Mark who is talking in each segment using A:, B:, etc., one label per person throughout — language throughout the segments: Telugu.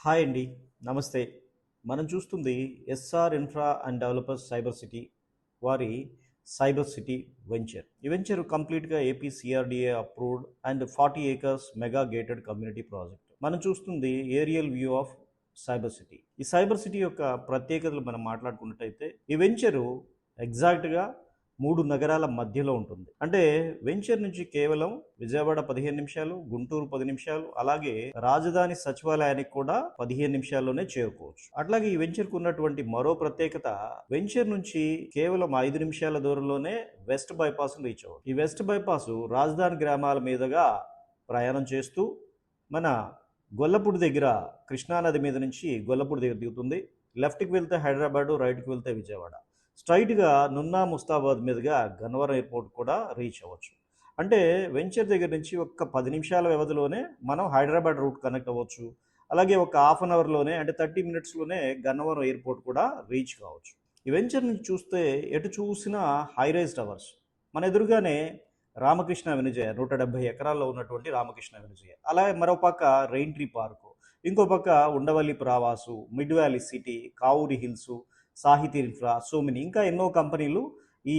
A: హాయ్ అండి. నమస్తే. మనం చూస్తుంది SR infra and developers cyber city వారి సైబర్ సిటీ వెంచర్. ఈ వెంచర్ కంప్లీట్‌గా AP CRDA approved and 40 acres mega gated community project. మనం చూస్తుంది aerial view of cyber city. ఈ సైబర్ సిటీ యొక్క ప్రత్యేకతలు మనం మాట్లాడుకున్నట్టయితే ఈ వెంచరు ఎగ్జాక్ట్‌గా 3 నగరాల మధ్యలో ఉంటుంది. అంటే వెంచర్ నుంచి కేవలం విజయవాడ 15 నిమిషాలు, గుంటూరు 10 నిమిషాలు, అలాగే రాజధాని సచివాలయానికి కూడా 15 నిమిషాల్లోనే చేరుకోవచ్చు. అట్లాగే ఈ వెంచర్కు ఉన్నటువంటి మరో ప్రత్యేకత, వెంచర్ నుంచి కేవలం 5 నిమిషాల దూరంలోనే వెస్ట్ బైపాస్ రీచ్ అవ్వచ్చు. ఈ వెస్ట్ బైపాస్ రాజధాని గ్రామాల మీదుగా ప్రయాణం చేస్తూ మన గొల్లపూడి దగ్గర కృష్ణానది మీద నుంచి గొల్లపూడి దగ్గర దిగుతుంది. లెఫ్ట్కి వెళ్తే హైదరాబాదు, రైట్కి వెళ్తే విజయవాడ. స్ట్రైట్గా నున్నా ముస్తాబాద్ మీదుగా గన్నవరం ఎయిర్పోర్ట్ కూడా రీచ్ అవ్వచ్చు. అంటే వెంచర్ దగ్గర నుంచి ఒక 10 నిమిషాల వ్యవధిలోనే మనం హైదరాబాద్ రూట్ కనెక్ట్ అవ్వచ్చు. అలాగే ఒక హాఫ్ అన్ అవర్లోనే, అంటే 30 మినిట్స్లోనే గన్నవరం ఎయిర్పోర్ట్ కూడా రీచ్ కావచ్చు. ఈ వెంచర్ నుంచి చూస్తే ఎటు చూసినా హైరైజ్ టవర్స్. మన ఎదురుగానే రామకృష్ణ వెనుజయ 170 ఎకరాల్లో ఉన్నటువంటి రామకృష్ణ వెనుజయ. అలాగే మరో పక్క రెయిన్ ట్రీ పార్కు, ఇంకో పక్క ఉండవల్లి ప్రావాసు, mid valley city, Kavuri hills, Sahithi infra, సోమిని, ఇంకా ఎన్నో కంపెనీలు ఈ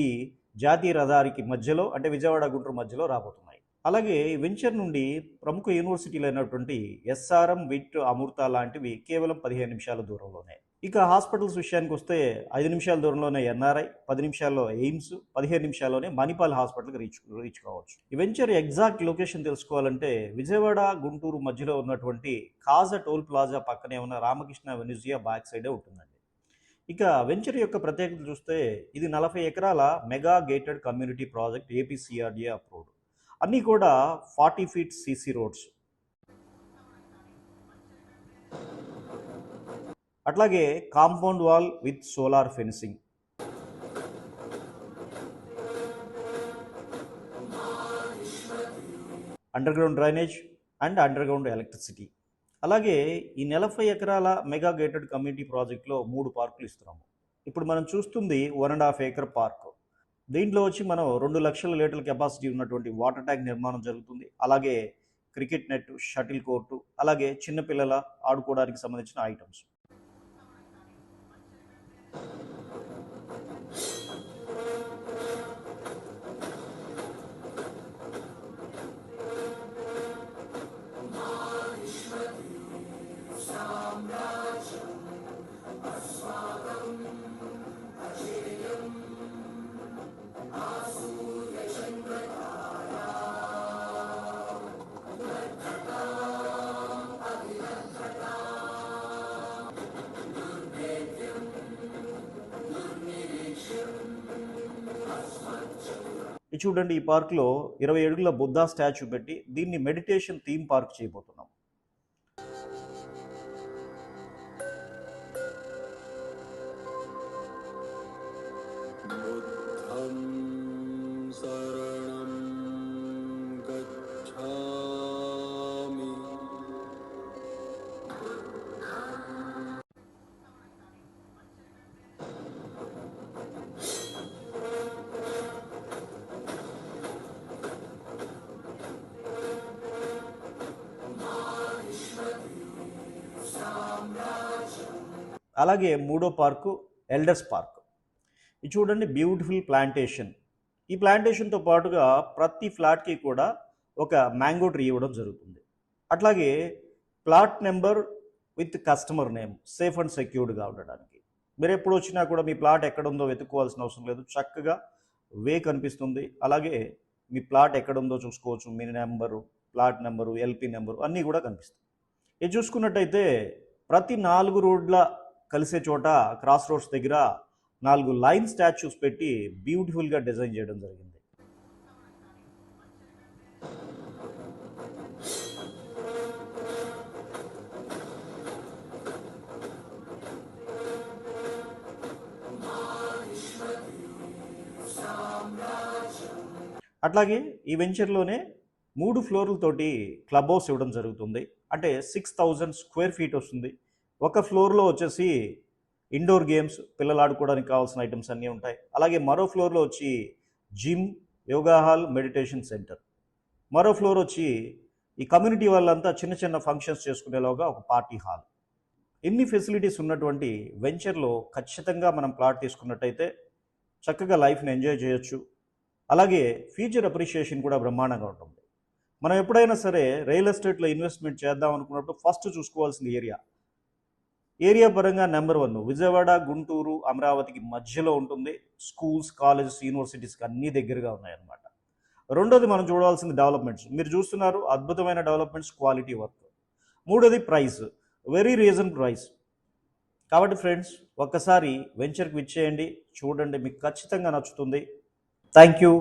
A: జాతీయ రహదారికి మధ్యలో, అంటే విజయవాడ గుంటూరు మధ్యలో రాబోతున్నాయి. అలాగే వెంచర్ నుండి ప్రముఖ యూనివర్సిటీలు అయినటువంటి ఎస్ఆర్ఎం, విట్, అమృత లాంటివి కేవలం 15 నిమిషాల దూరంలోనే. ఇక హాస్పిటల్స్ విషయానికి వస్తే 5 నిమిషాల దూరంలోనే ఎన్ఆర్ఐ, 10 నిమిషాల్లో ఎయిమ్స్, 15 నిమిషాల్లోనే మణిపాల్ హాస్పిటల్కి రీచ్ కావచ్చు. ఈ వెంచర్ ఎగ్జాక్ట్ లొకేషన్ తెలుసుకోవాలంటే విజయవాడ గుంటూరు మధ్యలో ఉన్నటువంటి కాజా టోల్ ప్లాజా పక్కనే ఉన్న రామకృష్ణ వెనుజియా బ్యాక్ సైడే ఉంటుందండి. ఇక వెంచర్ యొక్క ప్రత్యేకత చూస్తే ఇది 40 ఎకరాల mega gated community project, APCRDA approved. అన్నీ కూడా 40 ఫీట్ సీసీ రోడ్స్. అట్లాగే compound wall with solar fencing. Under ground drainage and under ground electricity. అలాగే ఈ 40 ఎకరాల మెగా గేటెడ్ కమ్యూనిటీ ప్రాజెక్ట్లో 3 పార్కులు ఇస్తున్నాము. ఇప్పుడు మనం చూస్తుంది 1.5 ఏకర్ పార్క్. దీంట్లో వచ్చి మనం 2 లక్షల లీటర్ల కెపాసిటీ ఉన్నటువంటి వాటర్ ట్యాంక్ నిర్మాణం జరుగుతుంది. అలాగే క్రికెట్ నెట్, షటిల్ కోర్టు, అలాగే చిన్నపిల్లల ఆడుకోవడానికి సంబంధించిన ఐటమ్స్. ఇది చూడండి, ఈ పార్క్లో 20 అడుగుల బుద్ధా స్టాచ్యూ పెట్టి దీన్ని మెడిటేషన్ థీమ్ పార్క్ చేయబోతున్నాం.
B: बुद्धं शरणं गच्छामि।
A: అలాగే మూడో పార్కు ఎల్డర్స్ పార్క్. ఇది చూడండి, బ్యూటిఫుల్ ప్లాంటేషన్. ఈ ప్లాంటేషన్తో పాటుగా ప్రతి ఫ్లాట్కి కూడా ఒక మ్యాంగో ట్రీ ఇవ్వడం జరుగుతుంది. అట్లాగే plot number with customer name, safe and సెక్యూర్డ్గా ఉండడానికి. మీరు ఎప్పుడు వచ్చినా కూడా మీ ప్లాట్ ఎక్కడ ఉందో వెతుక్కోవాల్సిన అవసరం లేదు. చక్కగా వే కనిపిస్తుంది. అలాగే మీ ప్లాట్ ఎక్కడ ఉందో చూసుకోవచ్చు. మీ number, plot number, LP number అన్నీ కూడా కనిపిస్తాయి. ఇది చూసుకున్నట్టయితే ప్రతి 4 రోడ్ల కలిసే చోట, క్రాస్ రోడ్స్ దగ్గర 4 లైన్ స్టాచ్యూస్ పెట్టి బ్యూటిఫుల్గా డిజైన్ చేయడం జరిగింది. అట్లాగే ఈ వెంచర్లోనే 3 ఫ్లోర్లతోటి క్లబ్ హౌస్ ఇవ్వడం జరుగుతుంది. అంటే 6000 స్క్వేర్ ఫీట్ వస్తుంది. ఒక ఫ్లోర్లో వచ్చేసి ఇండోర్ గేమ్స్, పిల్లలు ఆడుకోవడానికి కావాల్సిన ఐటమ్స్ అన్నీ ఉంటాయి. అలాగే మరో ఫ్లోర్లో వచ్చి gym, yoga hall, meditation centre. మరో ఫ్లోర్ వచ్చి ఈ కమ్యూనిటీ వాళ్ళంతా చిన్న చిన్న ఫంక్షన్స్ చేసుకునేలాగా ఒక పార్టీ హాల్. ఇన్ని ఫెసిలిటీస్ ఉన్నటువంటి వెంచర్లో ఖచ్చితంగా మనం ప్లాట్ తీసుకున్నట్టయితే చక్కగా లైఫ్ని ఎంజాయ్ చేయొచ్చు. అలాగే ఫ్యూచర్ అప్రిషియేషన్ కూడా బ్రహ్మాండంగా ఉంటుంది. మనం ఎప్పుడైనా సరే రియల్ ఎస్టేట్లో ఇన్వెస్ట్మెంట్ చేద్దాం అనుకున్నప్పుడు ఫస్ట్ చూసుకోవాల్సిన ఏరియా పరంగా నెంబర్ 1 విజయవాడ, గుంటూరు, అమరావతికి మధ్యలో ఉంటుంది. స్కూల్స్, కాలేజెస్, యూనివర్సిటీస్కి అన్నీ దగ్గరగా ఉన్నాయన్నమాట. రెండోది మనం చూడాల్సింది డెవలప్మెంట్స్. మీరు చూస్తున్నారు అద్భుతమైన డెవలప్మెంట్స్, క్వాలిటీ వర్క్. మూడోది ప్రైస్, వెరీ రీజన్ ప్రైస్. కాబట్టి ఫ్రెండ్స్, ఒక్కసారి వెంచర్కి విచ్చేయండి, చూడండి, మీకు ఖచ్చితంగా నచ్చుతుంది. Thank you.